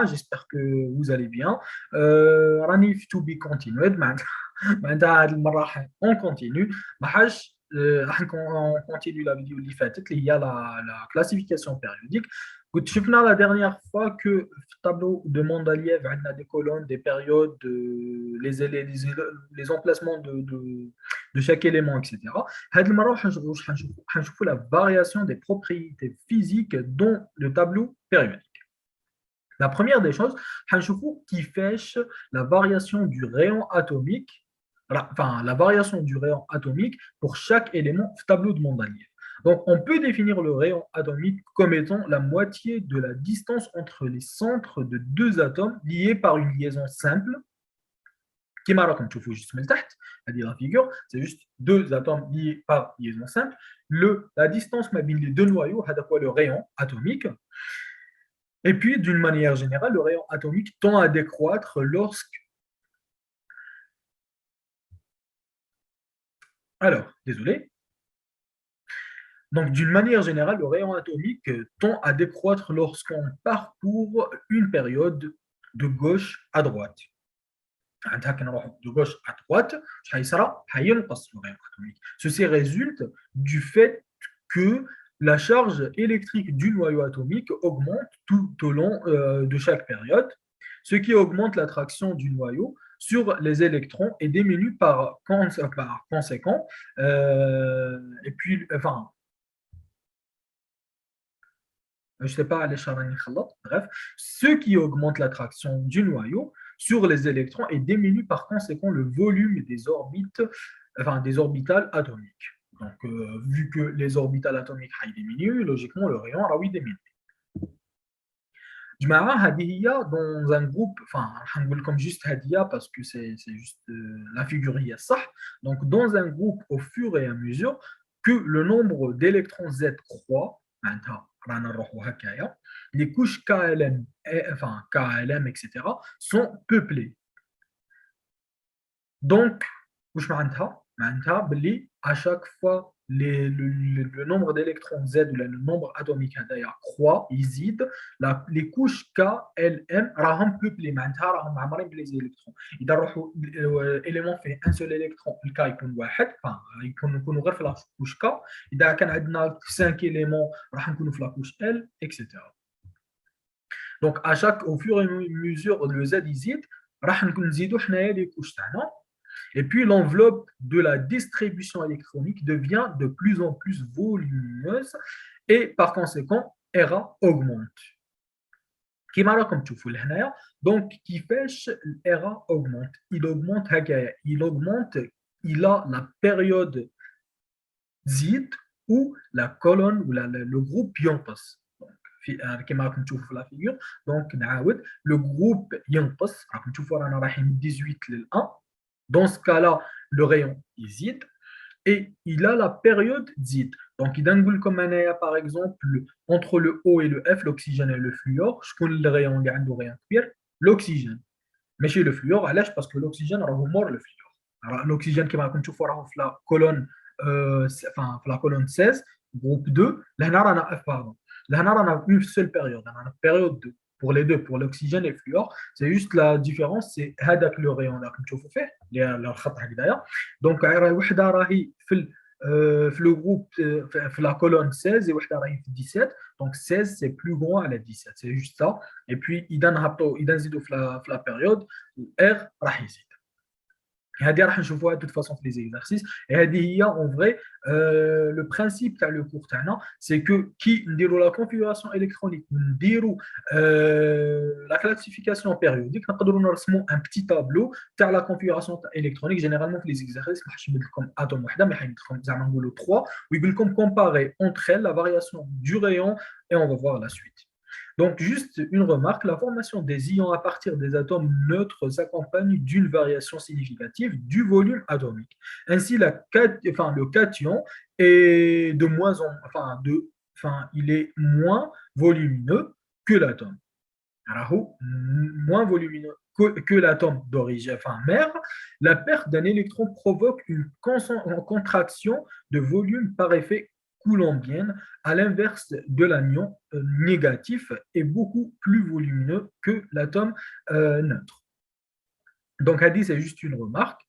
j'espère que vous allez bien. راني to be continued. معناتها هذه المرة on continue. ما حاجة راح on continue la vidéo اللي فاتت اللي هي la classification périodique. قلت شفنا la dernière fois que في الtableau de Mendeleïev on a des colonnes, des périodes, les emplacements de chaque élément, etc. هذه المرة حنشوفوا la variation des propriétés physiques dans le tableau périodique. La première des choses, حنشوفوا كيفاش la variation du rayon atomique, enfin la variation du rayon atomique pour chaque élément du tableau de Mendeleïev. Donc, on peut définir le rayon atomique comme étant la moitié de la distance entre les centres de deux atomes liés par une liaison simple. كما راكم تشوفوا juste من تحت هذه la figure, c'est juste deux atomes liés par liaison simple. La distance ما بين les deux noyaux, هذا هو le rayon atomique. Et puis, d'une manière générale, le rayon atomique tend à décroître lorsque... Alors, désolé. Donc, d'une manière générale, le rayon atomique tend à décroître lorsqu'on parcourt une période de gauche à droite. De gauche à droite, ceci résulte du fait que la charge électrique du noyau atomique augmente tout au long de chaque période, ce qui augmente l'attraction du noyau sur les électrons et diminue par conséquent, et puis, enfin, je ne sais pas, bref, ce qui augmente l'attraction du noyau sur les électrons et diminue par conséquent le volume des orbites, enfin des orbitales atomiques. Donc, vu que les orbitales atomiques diminuent, logiquement, le rayon diminue. Dans un groupe, enfin, comme juste Hadia parce que c'est juste la figure ça. Donc, dans un groupe, au fur et à mesure que le nombre d'électrons Z croît, les couches KLM, enfin KLM, etc., sont peuplées. Donc, à chaque fois, le nombre d'électrons Z, le nombre atomique croît, يزيد, les couches K, L, M راهم peuplées, راهم معمرين بلي électrons. إذا راحوا élément fait un seul électron, le K يكون واحد, enfin يكونوا غير في la couche K. إذا كان عندنا 5 éléments راح نكونوا في la couche L, etc. Donc, au fur et à mesure le Z يزيد, راح نزيدوا حنايا les couches تاعنا. Et puis l'enveloppe de la distribution électronique devient de plus en plus volumineuse et par conséquent, ERA augmente. Comme tu vois, donc qui fait ERA augmente. Il augmente, il a la période Z où la colonne ou le groupe ينقص. كما راكم تشوفوا في la figure. Donc نعاود le groupe ينقص. راكم تشوفوا رانا رايحين من 18 لل 1. Dans ce cas-là, le rayon est Z et il a la période Z. Donc, il y comme par exemple, entre le O et le F, l'oxygène et le fluor, je connais le rayon, l'oxygène. Mais chez le fluor, parce que l'oxygène, on mort le fluor. Alors, l'oxygène qui m'a la colonne, enfin, la colonne 16, groupe 2, là, on a F, pardon. Là, on a une seule période, on a une période 2. Pour les deux, pour l'oxygène et le fluor, c'est juste la différence, c'est هذاك le rayon là comme tu vois fait, الخط هكذايا. Donc وحده راهي في le groupe في la colonne 16 et وحده راهي في 17. Donc 16 c'est plus grand à la 17, c'est juste ça. Et puis اذا نزيدوا في la période R راح يزيد. هذه راح نشوفوها de toute façon في les exercices. Et هذه هي en vrai le principe تاع le cours تاعنا, c'est que كي نديروا la configuration électronique, نديروا la classification périodique, نقدروا نرسموا un petit tableau تاع la configuration électronique. Généralement في les exercices ما حش يمد لكم اتوم وحده, mais حيمد لكم زعما نقولوا 3 ويقول لكم comparer entre elles la variation du rayon et on va voir la suite. Donc, juste une remarque, la formation des ions à partir des atomes neutres s'accompagne d'une variation significative du volume atomique. Ainsi, le cation est il est moins volumineux que l'atome. Alors, moins volumineux que l'atome d'origine, mère, la perte d'un électron provoque une contraction de volume par effet coulombienne, à l'inverse de l'anion négatif, est beaucoup plus volumineux que l'atome neutre. Donc, هذه c'est juste une remarque.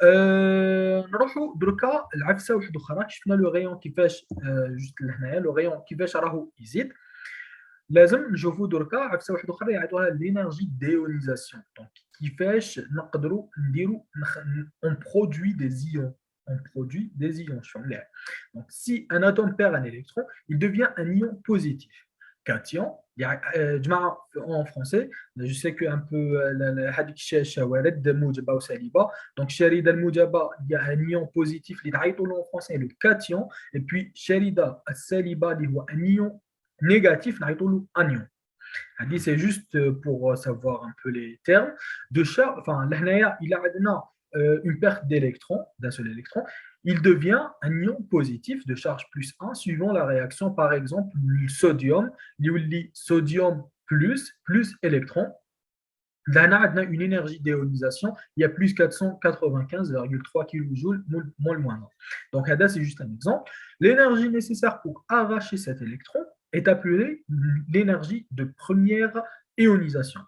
نروحوا دركا العفسه واحده اخرى شفنا لو غيون كيفاش جوست لهنايا لو غيون كيفاش راهو يزيد لازم نشوفوا دركا عفسه واحده اخرى يعطوها لينيرجي ديونيزاسيون دونك كيفاش نقدروا نديروا on produit des ions on produit des ions شوف مليح donc si un atome perd un électron il devient un ion positif cation en français je sais que un peu هذيك الشوارد موجبه وسالبه donc الشريده الموجبه il y a un ion positif اللي تعيطوا له en français le cation et puis الشريده السالبه اللي هو un ion négatif نعيطوا له anion. C'est juste pour savoir un peu les termes de charge. Enfin, là, il a une perte d'électrons, d'un seul électron. Il devient un ion positif de charge plus 1 suivant la réaction, par exemple, le sodium, le sodium plus électron. Là, on a une énergie d'ionisation, il y a plus 495,3 kJ moins le moins. Donc, là, c'est juste un exemple. L'énergie nécessaire pour arracher cet électron est appelée l'énergie de première ionisation.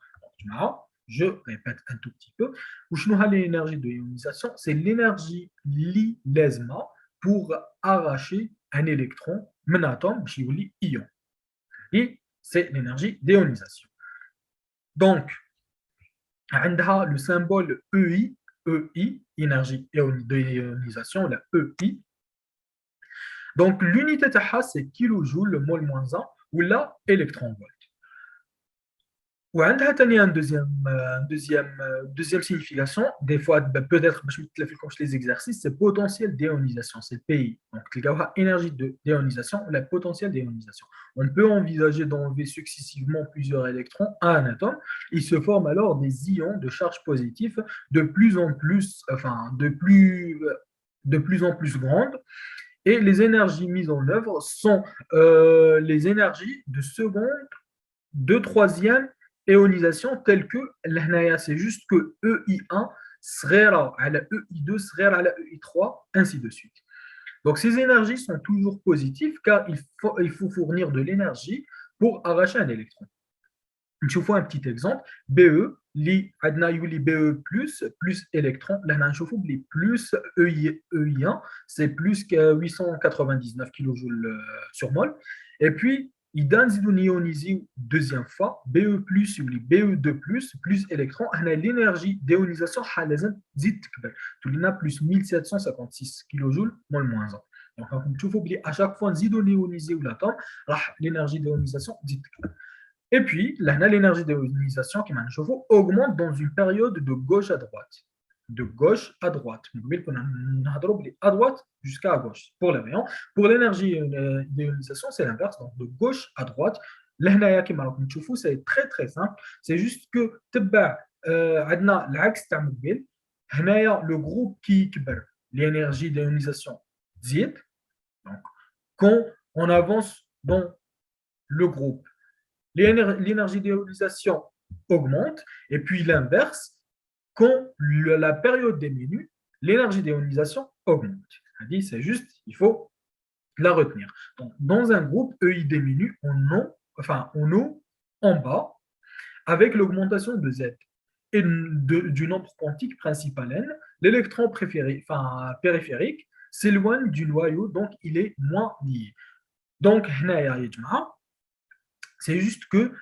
Donc, je répète un tout petit peu. L'énergie de ionisation, c'est l'énergie l'ILESMA pour arracher un électron, un atome, qui est ion. Et c'est l'énergie d'ionisation. Donc, عندها le symbole EI, énergie d'ionisation, la EI. Donc, l'unité تاعها c'est kilojoule mol moins 1 ou la électron volt. وعندها ثاني deuxième signification, des fois peut-être باش نتلف لكم les exercices, c'est potentiel d'ionisation, c'est PI. Donc تلقاوها énergie de d'ionisation ou la potentiel d'ionisation. On peut envisager d'enlever successivement plusieurs électrons à un atome, il se forme alors des ions de charge positive de plus en plus grandes. Et les énergies mises en œuvre sont les énergies de seconde, de troisième ionisation telles que c'est juste que EI1 serait à la EI2 serait à la EI3, ainsi de suite. Donc ces énergies sont toujours positives car il faut fournir de l'énergie pour arracher un électron. Je vous fais un petit exemple. BE, BE plus électron. Là, je vous les plus EI1, c'est plus que 899 kJ sur mol. Et puis, il donne ionisé deuxième fois, BE plus ou BE2 plus électron. On a l'énergie d'ionisation, tout le plus 1756 kJ mol moins 1. Donc, comme vous voyez, à chaque fois, on ionisé l'atome, l'énergie d'ionisation dit. Et puis, l'énergie d'ionisation qui augmente dans une période de gauche à droite. De gauche à droite. À droite jusqu'à gauche. Pour les rayons. Pour l'énergie d'ionisation, c'est l'inverse. Donc, de gauche à droite. C'est très très simple. C'est juste que le groupe qui l'énergie d'ionisation zit. Donc, quand on avance dans le groupe, l'énergie d'ionisation augmente, et puis l'inverse, quand la période diminue, l'énergie d'ionisation augmente. C'est juste, il faut la retenir. Donc, dans un groupe, EI diminue en O en bas, avec l'augmentation de Z et du nombre quantique principal N, l'électron périphérique s'éloigne du noyau, donc il est moins lié. Donc, c'est juste que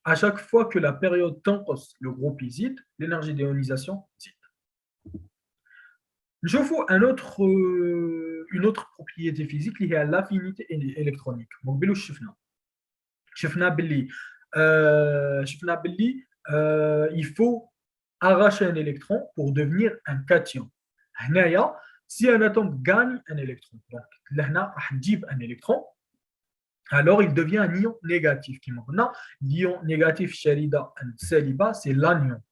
à chaque fois que la période tangos, le groupe hésite, l'énergie d'ionisation hésite. Je vous une autre propriété physique liée à l'affinité électronique. Donc, il faut arracher un électron pour devenir un cation. Si un atome gagne un électron, donc là, un électron, alors il devient un ion négatif. L'ion négatif sharida saliba, c'est l'anion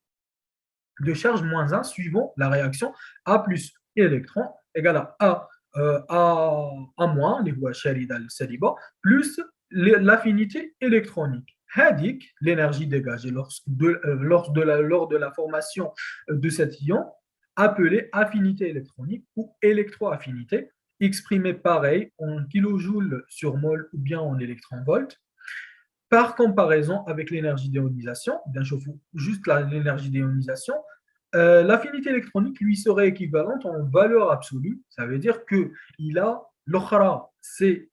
de charge moins 1 suivant la réaction A plus électron égale à A moins, les voies sharida saliba, plus l'affinité électronique. Hadik, l'énergie dégagée lors de la formation de cet ion, appelée affinité électronique ou électroaffinité, exprimée pareil en kilojoules sur mol ou bien en électronvolts. Par comparaison avec l'énergie d'ionisation, bien sûr, juste l'énergie d'ionisation, l'affinité électronique lui serait équivalente en valeur absolue. Ça veut dire qu'il a l'okhra, c'est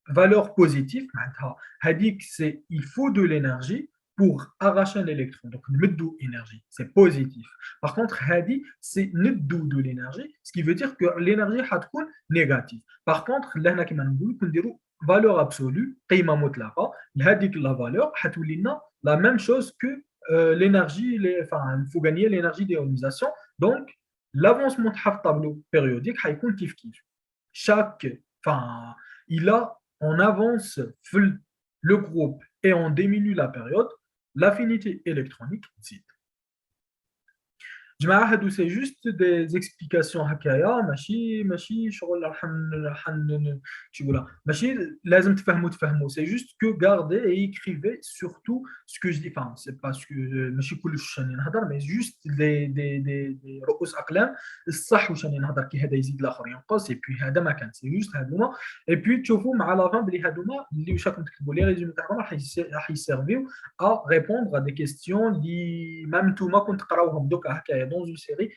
valeur positive. معناتها هذيك c'est il faut de l'énergie pour arracher un électron. Donc, نمدو énergie, c'est positif. Par contre, hadi, c'est ندو de l'énergie, ce qui veut dire que l'énergie هتكون négative. Par contre, là, كما نقولوا كنديروا valeur absolue, قيمة مطلقة, هذيك la valeur هتولي لنا la même chose que l'énergie, enfin, il faut gagner l'énergie d'ionisation. Donc, l'avancement de le tableau périodique هيكون كيف كيف. Enfin, il a on avance le groupe et on diminue la période, l'affinité électronique zid. جماعة هادو سي جوست دي اكسبليكاسيون هكايا ماشي شغل تقولها ماشي لازم تفهموا سي جوست كو غاردي اي écrivez surtout ce que je dis enfin c'est pas ce que ماشي كلش راني نهضر مي جوست دي رؤوس اقلام الصح واش راني نهضر كي هذا يزيد الاخر ينقص اي بي هذا ما كان سي جوست هذوما اي بي تشوفوا مع لا فان بلي هذوما اللي واش راكم تكتبوا لي ريزومي تاعكم راح يسيرفيو ا ريبوندر ا دي كيستيون اللي ميم نتوما كنت تقراوهم دوكا هكايا dans une série,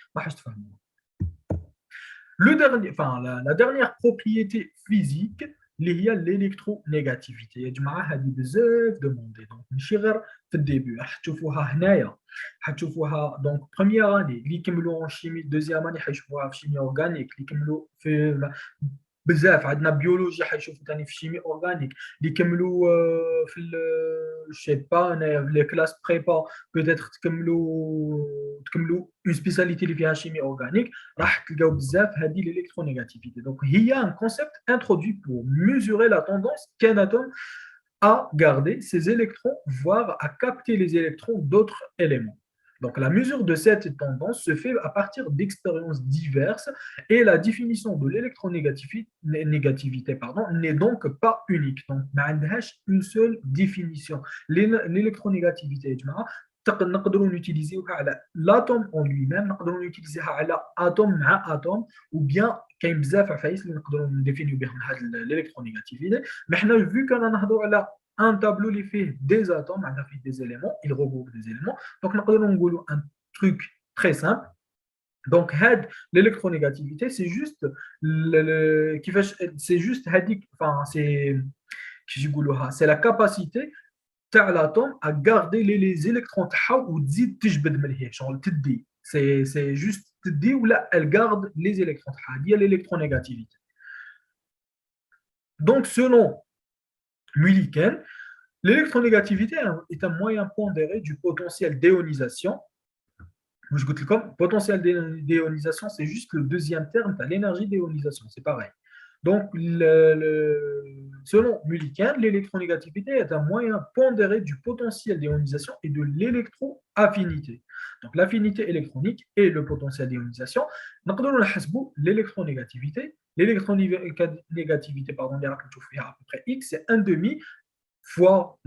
la dernière propriété physique, il y a l'électronégativité. Il y a des demandé. Donc, au début, donc première année, en chimie, deuxième année, en chimie organique, بزاف عندنا بيولوجي حيشوفوا ثاني في شيمي اورغانيك اللي كملوا في شي با انا في لي كلاس بريبا بوتيتر تكملوا اون سبيساليتي اللي فيها شيمي اورغانيك راح تلقاو بزاف هذه الالكترونيغاتيفيتي دونك هي ان كونسيبت انترودوي بور mesurer la tendance qu'un atome à garder ses électrons voire à capter les électrons d'autres éléments. Donc, la mesure de cette tendance se fait à partir d'expériences diverses et la définition de l'électronégativité n'est donc pas unique. Donc, ما عندهاش une seule définition. L'électronégativité, نقدروا نوتيليزيوها على l'atome en lui-même, نقدروا نوتيليزيها على atome مع atome, ou bien كاين بزاف عفايس اللي نقدروا نديفينيو بهم هذه الالكترونيغاتيفيتي. Mais حنا vu كنا نهضروا على un tableau il fait des atomes, il fait des éléments, il regroupe des éléments. Donc, nous avons un truc très simple. Donc, l'électronégativité, c'est juste c'est juste enfin, c'est la capacité de l'atome à garder les électrons ou c'est juste ou là, elle garde les électrons. Il y a l'électronégativité. Donc, selon Mulliken, l'électronégativité est un moyen pondéré du potentiel d'ionisation. Je vous dis comme potentiel d'ionisation, c'est juste le deuxième terme de l'énergie d'ionisation, c'est pareil. Donc, selon Mulliken, l'électronégativité est un moyen pondéré du potentiel d'ionisation et de l'électroaffinité. Donc, l'affinité électronique et le potentiel d'ionisation. L'électronégativité, pardon, à peu près X, c'est 1 demi fois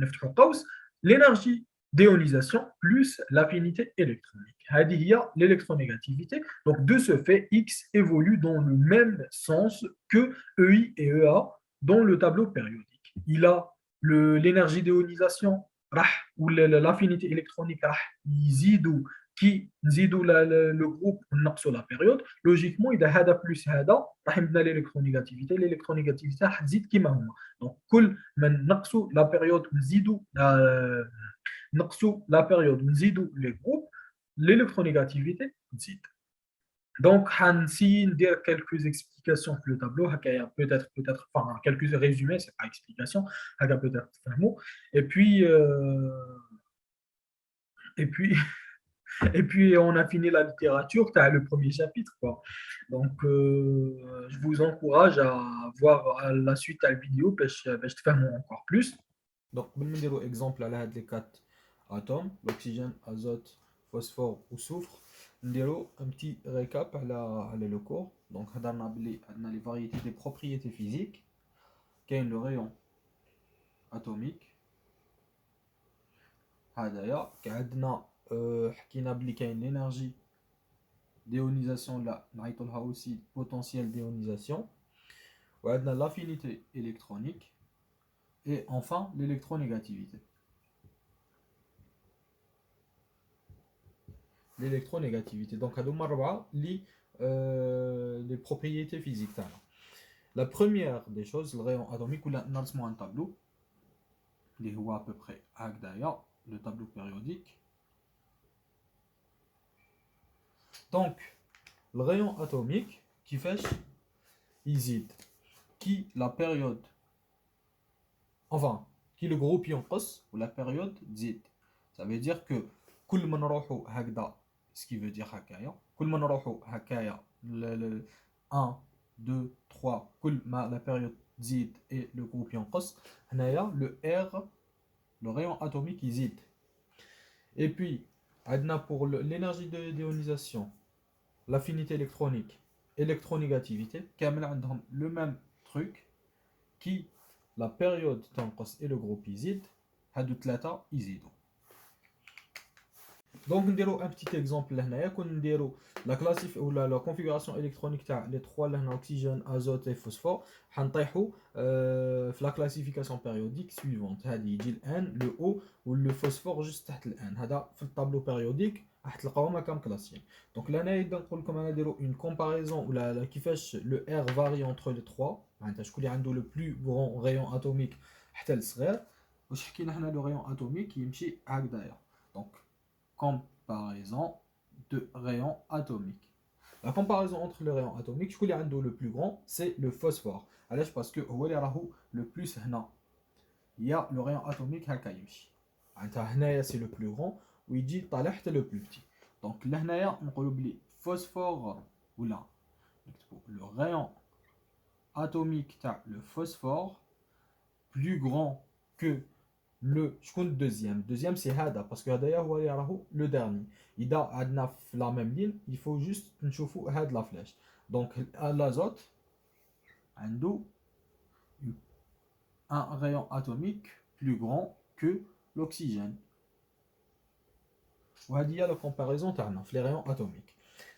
l'énergie d'ionisation plus l'affinité électronique. Il y a l'électronégativité. Donc, de ce fait, X évolue dans le même sens que EI et EA dans le tableau périodique. Il a l'énergie d'ionisation ou l'affinité électronique qui نزيدوا le groupe ونقصوا la période. Logiquement, إذا هذا plus هذا راح يبدا l'électronégativité. L'électronégativité راح تزيد كما هما. Donc, كل ما نقصوا la période ونزيدوا la période ونزيدوا les groupes, l'électronégativité تزيد. Donc, Hansi dire quelques explications sur le tableau, peut-être, enfin, quelques résumés, c'est pas explication, peut-être, et puis, et puis, et puis, on a fini la littérature, tu as le premier chapitre, quoi. Donc, je vous encourage à voir à la suite à la vidéo, parce que je te fais encore plus. Donc, je vais vous exemple à les 4 atomes, l'oxygène, azote, phosphore ou soufre. Nous un petit récap à le cours. Donc, on a les variétés des propriétés physiques, qui est le rayon atomique. D'ailleurs, حكينا بلي كاين l'énergie d'ionisation là نعيطوا لها aussi potentiel d'ionisation On a l'affinité électronique et enfin l'électronégativité. L'électronégativité. Donc, les propriétés physiques. La première des choses, le rayon atomique, on a un tableau, qui est à peu près d'ailleurs, le tableau périodique. Donc, le rayon atomique qui fait يزيد qui la période enfin qui le groupe ينقص ou la période تزيد. Ça veut dire que كل ما نروحوا هكذا, ce qui veut dire هكايا, كل ما نروحوا هكايا 1 2 3 كل ما la période تزيد et le groupe ينقص, هنايا le R, le rayon atomique يزيد. Et puis عندنا pour l'énergie de d'ionisation, l'affinité électronique, électronégativité, كامل عندهم le même truc, qui la période تنقص et le groupe يزيد, هادو ثلاثة يزيدوا. Donc نديرو un petit exemple لهنايا, كون نديرو la classif ou la configuration électronique تاع les trois لهنا oxygène, azote et phosphore, حنطيحو في la classification périodique suivante. هادي يجي N, le O ou le phosphore juste تحت N. هذا في الطابلو périodique راح تلقاوهم هكا مكلاسيين. Donc لهنا يبدا نقول لكم انا نديرو une comparaison ولا كيفاش le R varie entre les trois. معناتها شكون اللي عنده le plus grand rayon atomique حتى الصغير. واش حكينا حنا le rayon atomique يمشي هكذايا. Donc comparaison de rayons atomiques. La comparaison entre les rayons atomiques, le plus grand, c'est le phosphore. Alors, parce que le plus il y a le rayon atomique c'est le plus grand, ou il dit le plus petit. Donc là, on oublie phosphore ou là, le rayon atomique, le phosphore, plus grand que le deuxième. Deuxième, c'est Hada, parce que d'ailleurs, le dernier. Il a la même ligne, il faut juste nchoufou Hada la flèche. Donc, l'azote, un rayon atomique plus grand que l'oxygène. Il y a la comparaison les rayons atomiques.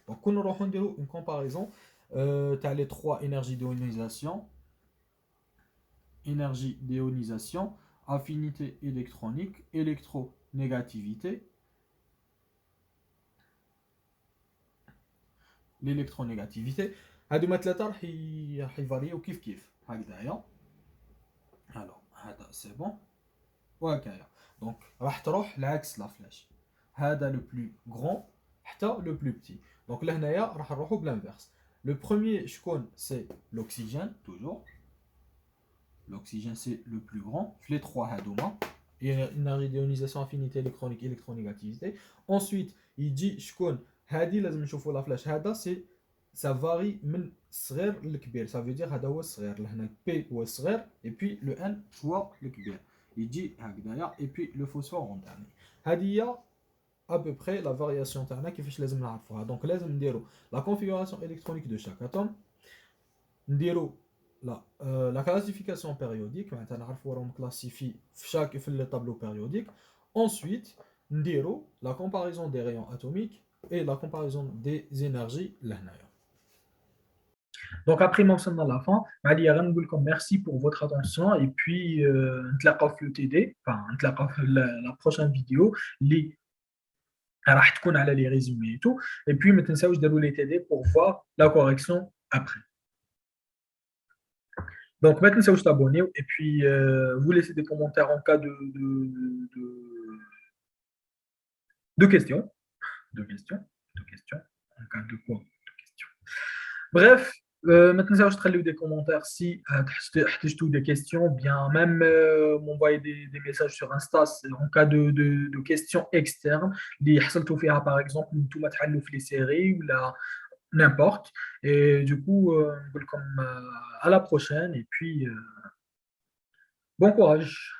Donc, on aura une comparaison les trois énergies d'ionisation. Énergie d'ionisation, affinité électronique, électronégativité. L'électronégativité, هادو ما ثلاثة راح يفاريو كيف هكذايا. alors هذا c'est bon وهكايا. donc راح تروح العكس لا فلاش, هذا le plus grand حتى le plus petit. donc لهنايا راح نروحو بالانفيرس. le premier شكون c'est l'oxygène toujours. L'oxygène, c'est le plus grand. Les trois hadouma. Énergie d'ionisation, affinité électronique, électronégativité. Ensuite, il dit, hadi, lazim nchoufou la flèche. Hada, c'est, ça varie من صغير لكبير. Ça veut dire, hada هو الصغير. لهنا P هو الصغير. Et puis, le N هو الكبير. Il dit, هكذايا. Et puis, le phosphore en dernier. هذه هي à peu près la variation تاعنا كيفاش لازم نعرفوها. Donc, لازم نديرو la configuration électronique de chaque atome. نديرو la classification périodique, on classifie chaque le tableau périodique. Ensuite, la comparaison des rayons atomiques et la comparaison des énergies. Donc après mentionne à la fin, merci pour votre attention et puis la prochaine vidéo les راح تكون على les résumés et tout, et puis ما تنساوش ديروا les TD pour voir la correction après. Donc maintenant, c'est vous abonner et puis vous laissez des commentaires en cas de questions. De questions. De questions. En cas de quoi? De questions. Bref, maintenant, ça, je traite des commentaires si tu as des questions, bien même m'envoyer des messages sur Insta en cas de questions externes. Par exemple, tout les séries ou n'importe. Et du coup, à la prochaine et puis bon courage.